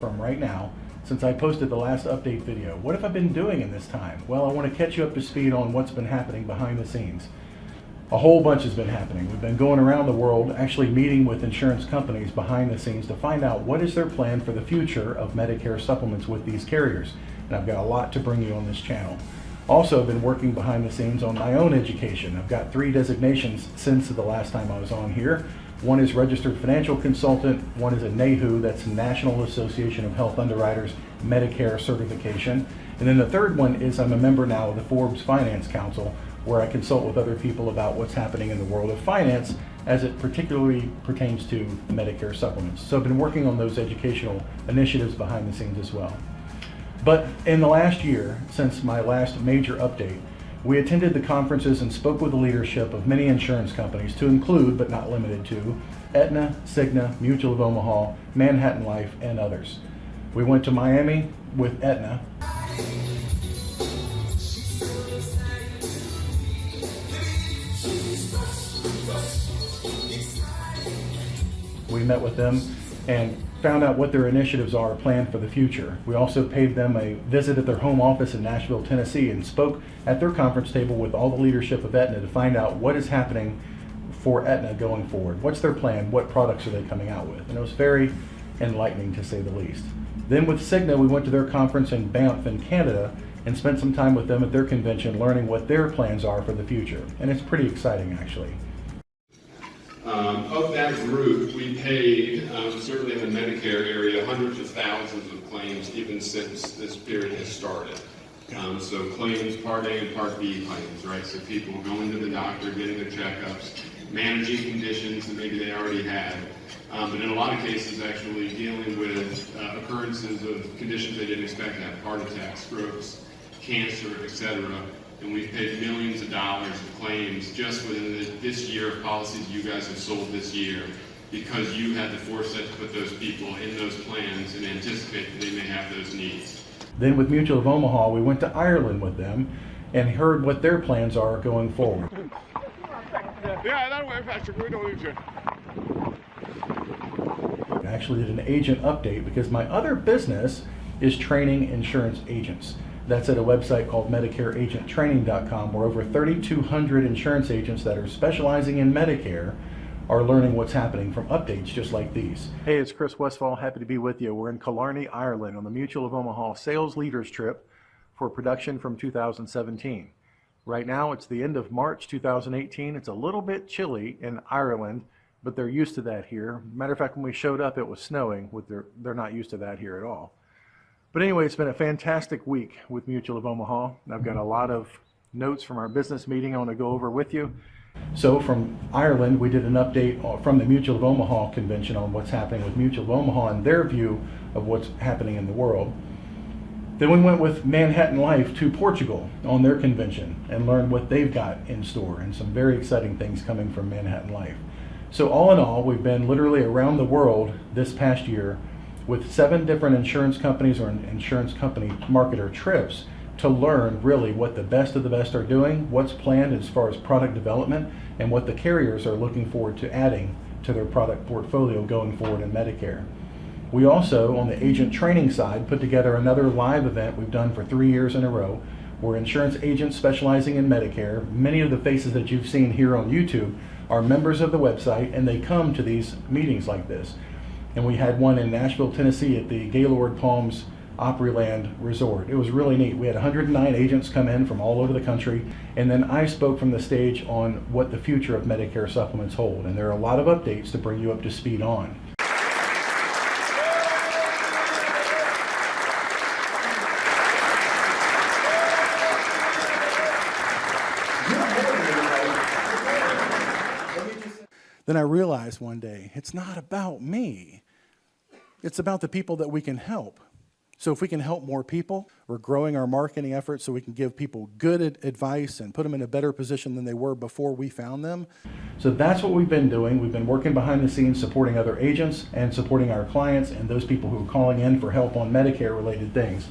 from right now since I posted the last update video. What have I been doing in this time? Well, I want to catch you up to speed on what's been happening behind the scenes. A whole bunch has been happening. We've been going around the world actually meeting with insurance companies behind the scenes to find out what is their plan for the future of Medicare supplements with these carriers. And I've got a lot to bring you on this channel. Also, I've been working behind the scenes on my own education. I've got 3 designations since the last time I was on here. One is Registered Financial Consultant, one is a NAHU, that's National Association of Health Underwriters, Medicare certification. And then the third one is I'm a member now of the Forbes Finance Council, where I consult with other people about what's happening in the world of finance as it particularly pertains to Medicare supplements. So I've been working on those educational initiatives behind the scenes as well. But in the last year, since my last major update, we attended the conferences and spoke with the leadership of many insurance companies to include, but not limited to, Aetna, Cigna, Mutual of Omaha, Manhattan Life, and others. We went to Miami with Aetna. We met with them and found out what their initiatives are planned for the future. We also paid them a visit at their home office in Nashville, Tennessee, and spoke at their conference table with all the leadership of Aetna to find out what is happening for Aetna going forward. What's their plan? What products are they coming out with? And it was very enlightening, to say the least. Then with Cigna, we went to their conference in Banff in Canada and spent some time with them at their convention learning what their plans are for the future. And it's pretty exciting, actually. Of that group, we paid, certainly in the Medicare area, hundreds of thousands of claims even since this period has started. So claims, Part A and Part B claims, right? So people going to the doctor, getting their checkups, managing conditions that maybe they already had. But in a lot of cases, actually dealing with occurrences of conditions they didn't expect to have, heart attacks, strokes, cancer, etc. And we've paid millions of dollars of claims just within this year of policies you guys have sold this year, because you had the foresight to put those people in those plans and anticipate that they may have those needs. Then with Mutual of Omaha, we went to Ireland with them and heard what their plans are going forward. I actually did an agent update because my other business is training insurance agents. That's at a website called medicare.gov, where over 3,200 insurance agents that are specializing in Medicare are learning what's happening from updates just like these. Hey, it's Chris Westfall. Happy to be with you. We're in Killarney, Ireland on the Mutual of Omaha Sales Leaders Trip for production from 2017. Right now, it's the end of March 2018. It's a little bit chilly in Ireland, but they're used to that here. Matter of fact, when we showed up, it was snowing. They're not used to that here at all. But anyway, it's been a fantastic week with Mutual of Omaha. I've got a lot of notes from our business meeting I want to go over with you. So from Ireland, we did an update from the Mutual of Omaha convention on what's happening with Mutual of Omaha and their view of what's happening in the world. Then we went with Manhattan Life to Portugal on their convention and learned what they've got in store and some very exciting things coming from Manhattan Life. So all in all, we've been literally around the world this past year with 7 different insurance companies or insurance company marketer trips to learn really what the best of the best are doing, what's planned as far as product development, and what the carriers are looking forward to adding to their product portfolio going forward in Medicare. We also, on the agent training side, put together another live event we've done for 3 years in a row, where insurance agents specializing in Medicare, many of the faces that you've seen here on YouTube, are members of the website, and they come to these meetings like this. And we had one in Nashville, Tennessee at the Gaylord Palms Opryland Resort. It was really neat. We had 109 agents come in from all over the country, and then I spoke from the stage on what the future of Medicare supplements hold. And there are a lot of updates to bring you up to speed on. Then I realized one day, it's not about me. It's about the people that we can help. So if we can help more people, we're growing our marketing efforts so we can give people good advice and put them in a better position than they were before we found them. So that's what we've been doing. We've been working behind the scenes, supporting other agents and supporting our clients and those people who are calling in for help on Medicare related things.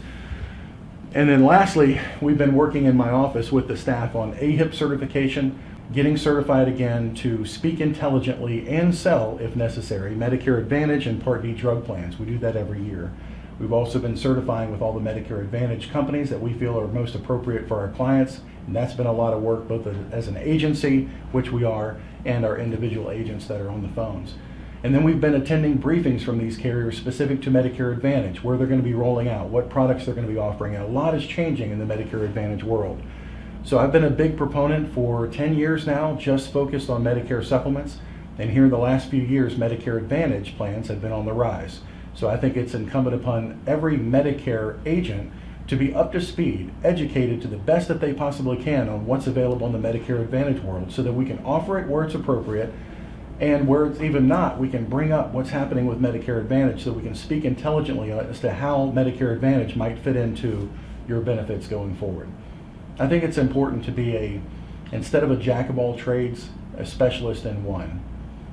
And then lastly, we've been working in my office with the staff on AHIP certification, getting certified again to speak intelligently and sell, if necessary, Medicare Advantage and Part D drug plans. We do that every year. We've also been certifying with all the Medicare Advantage companies that we feel are most appropriate for our clients, and that's been a lot of work both as an agency, which we are, and our individual agents that are on the phones. And then we've been attending briefings from these carriers specific to Medicare Advantage, where they're going to be rolling out, what products they're going to be offering, and a lot is changing in the Medicare Advantage world. So I've been a big proponent for 10 years now, just focused on Medicare supplements, and here in the last few years, Medicare Advantage plans have been on the rise. So I think it's incumbent upon every Medicare agent to be up to speed, educated to the best that they possibly can on what's available in the Medicare Advantage world so that we can offer it where it's appropriate, and where it's even not, we can bring up what's happening with Medicare Advantage so we can speak intelligently as to how Medicare Advantage might fit into your benefits going forward. I think it's important to be instead of a jack of all trades, a specialist in one.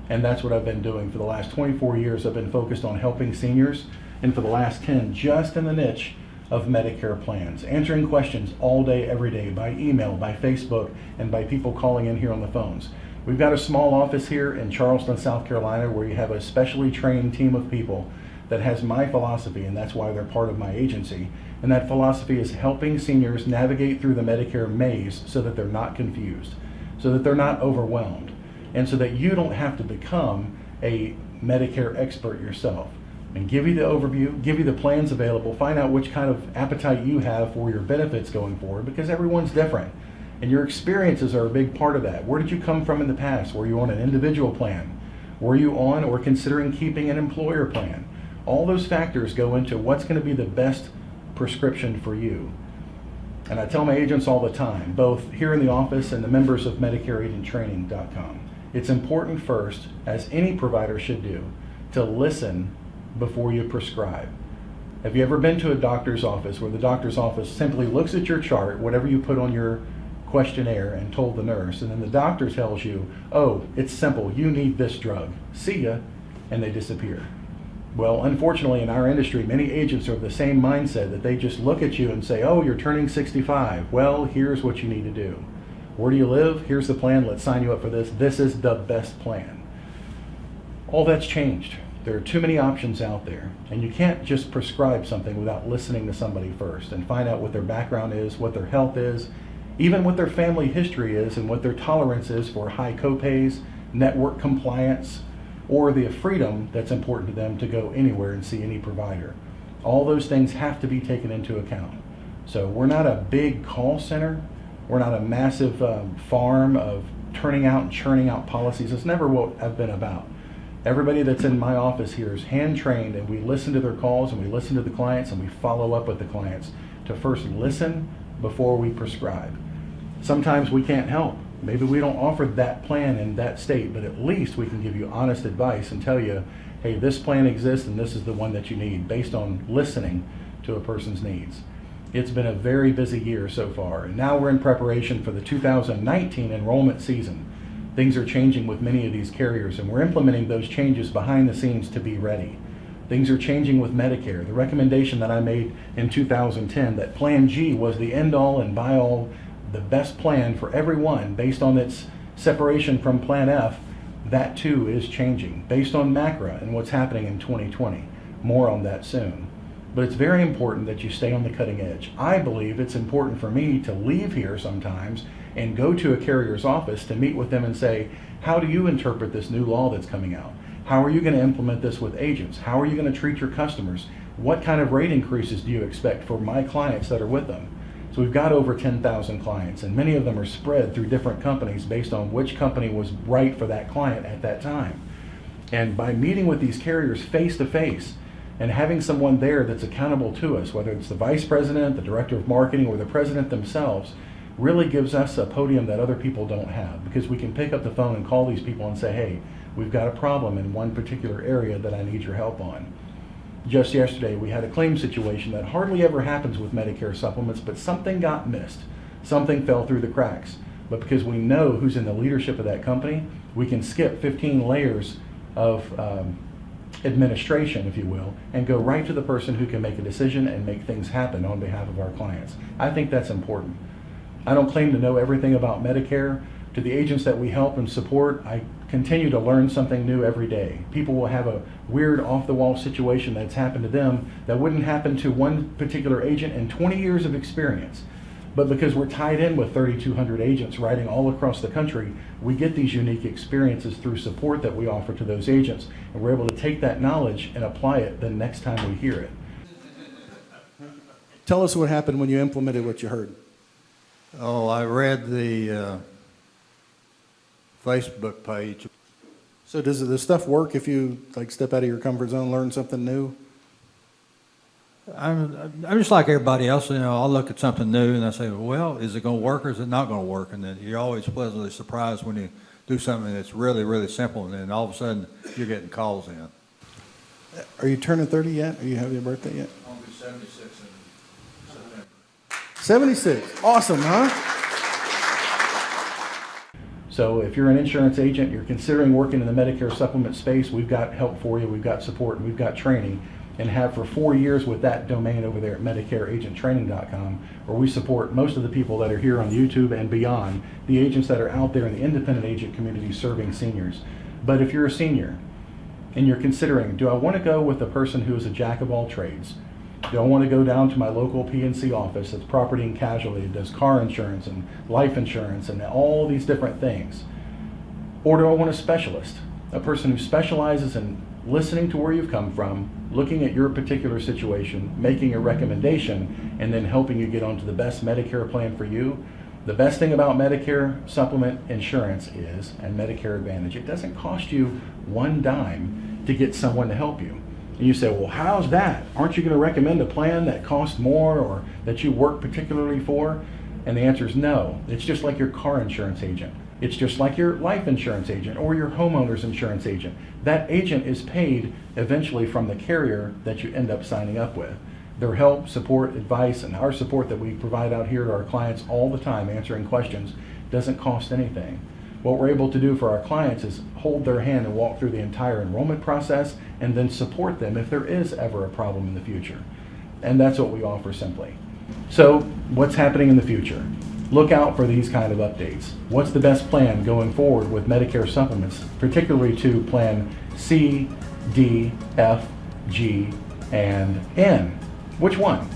And that's what I've been doing for the last 24 years. I've been focused on helping seniors, and for the last 10, just in the niche of Medicare plans, answering questions all day, every day, by email, by Facebook, and by people calling in here on the phones. We've got a small office here in Charleston, South Carolina, where you have a specially trained team of people that has my philosophy, and that's why they're part of my agency. And that philosophy is helping seniors navigate through the Medicare maze so that they're not confused, so that they're not overwhelmed, and so that you don't have to become a Medicare expert yourself. And give you the overview, give you the plans available, find out which kind of appetite you have for your benefits going forward, because everyone's different. And your experiences are a big part of that. Where did you come from in the past? Were you on an individual plan? Were you on or considering keeping an employer plan? All those factors go into what's going to be the best prescription for you. And I tell my agents all the time, both here in the office and the members of medicare.gov, it's important first, as any provider should do, to listen before you prescribe. Have you ever been to a doctor's office where the doctor's office simply looks at your chart, whatever you put on your questionnaire, and told the nurse, and then the doctor tells you, oh, it's simple, you need this drug, see ya, and they disappear? Well, unfortunately, in our industry, many agents are of the same mindset, that they just look at you and say, oh, you're turning 65. Well, here's what you need to do. Where do you live? Here's the plan. Let's sign you up for this. This is the best plan. All that's changed. There are too many options out there, and you can't just prescribe something without listening to somebody first and find out what their background is, what their health is, even what their family history is, and what their tolerance is for high copays, network compliance, or the freedom that's important to them to go anywhere and see any provider. All those things have to be taken into account. So we're not a big call center. We're not a massive farm of turning out and churning out policies. It's never what I've been about. Everybody that's in my office here is hand trained, and we listen to their calls, and we listen to the clients, and we follow up with the clients to first listen before we prescribe. Sometimes we can't help. Maybe we don't offer that plan in that state, but at least we can give you honest advice and tell you, hey, this plan exists and this is the one that you need, based on listening to a person's needs. It's been a very busy year so far, and now we're in preparation for the 2019 enrollment season. Things are changing with many of these carriers, and we're implementing those changes behind the scenes to be ready. Things are changing with Medicare. The recommendation that I made in 2010, that Plan G was the end-all and buy-all, the best plan for everyone based on its separation from Plan F, that too is changing based on MACRA and what's happening in 2020. More on that soon. But it's very important that you stay on the cutting edge. I believe it's important for me to leave here sometimes and go to a carrier's office to meet with them and say, how do you interpret this new law that's coming out? How are you going to implement this with agents? How are you going to treat your customers? What kind of rate increases do you expect for my clients that are with them? So we've got over 10,000 clients, and many of them are spread through different companies based on which company was right for that client at that time. And by meeting with these carriers face to face and having someone there that's accountable to us, whether it's the vice president, the director of marketing, or the president themselves, really gives us a podium that other people don't have, because we can pick up the phone and call these people and say, hey, we've got a problem in one particular area that I need your help on. Just yesterday, we had a claim situation that hardly ever happens with Medicare supplements, but something got missed. Something fell through the cracks. But because we know who's in the leadership of that company, we can skip 15 layers of administration, if you will, and go right to the person who can make a decision and make things happen on behalf of our clients. I think that's important. I don't claim to know everything about Medicare. To the agents that we help and support, I continue to learn something new every day. People will have a weird off-the-wall situation that's happened to them that wouldn't happen to one particular agent in 20 years of experience. But because we're tied in with 3,200 agents writing all across the country, we get these unique experiences through support that we offer to those agents, and we're able to take that knowledge and apply it the next time we hear it. Tell us what happened when you implemented what you heard. Oh, I read the Facebook page. So does the stuff work if you like step out of your comfort zone, learn something new? I'm just like everybody else, you know, I'll look at something new and I say, well, is it going to work or is it not going to work? And then you're always pleasantly surprised when you do something that's really, really simple and then all of a sudden you're getting calls in. Are you turning 30 yet? Are you having your birthday yet? I'll be 76 in September. 76. Awesome, huh? So if you're an insurance agent, you're considering working in the Medicare supplement space, we've got help for you, we've got support, and we've got training, and have for 4 years with that domain over there at medicare.gov, where we support most of the people that are here on YouTube and beyond, the agents that are out there in the independent agent community serving seniors. But if you're a senior and you're considering, do I want to go with the person who is a jack of all trades? Do I want to go down to my local P&C office that's property and casualty, does car insurance and life insurance and all these different things? Or do I want a specialist, a person who specializes in listening to where you've come from, looking at your particular situation, making a recommendation, and then helping you get onto the best Medicare plan for you? The best thing about Medicare supplement insurance is, and Medicare Advantage, it doesn't cost you one dime to get someone to help you. And you say, well, how's that? Aren't you going to recommend a plan that costs more or that you work particularly for? And the answer is no. It's just like your car insurance agent. It's just like your life insurance agent or your homeowner's insurance agent. That agent is paid eventually from the carrier that you end up signing up with. Their help, support, advice, and our support that we provide out here to our clients all the time answering questions doesn't cost anything. What we're able to do for our clients is hold their hand and walk through the entire enrollment process and then support them if there is ever a problem in the future. And that's what we offer simply. So what's happening in the future? Look out for these kind of updates. What's the best plan going forward with Medicare supplements, particularly to plan C, D, F, G, and N? Which one?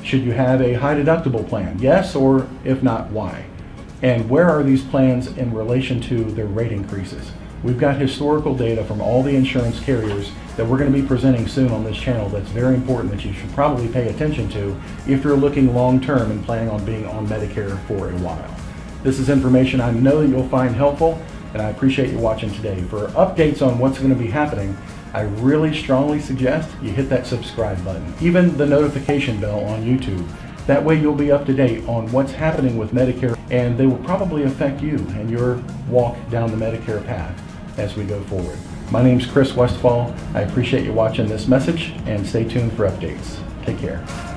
Should you have a high deductible plan? Yes, or if not, why? And where are these plans in relation to their rate increases? We've got historical data from all the insurance carriers that we're going to be presenting soon on this channel that's very important that you should probably pay attention to if you're looking long term and planning on being on Medicare for a while. This is information I know that you'll find helpful, and I appreciate you watching today. For updates on what's going to be happening, I really strongly suggest you hit that subscribe button, even the notification bell on YouTube. That way you'll be up to date on what's happening with Medicare, and they will probably affect you and your walk down the Medicare path as we go forward. My name's Chris Westfall. I appreciate you watching this message, and stay tuned for updates. Take care.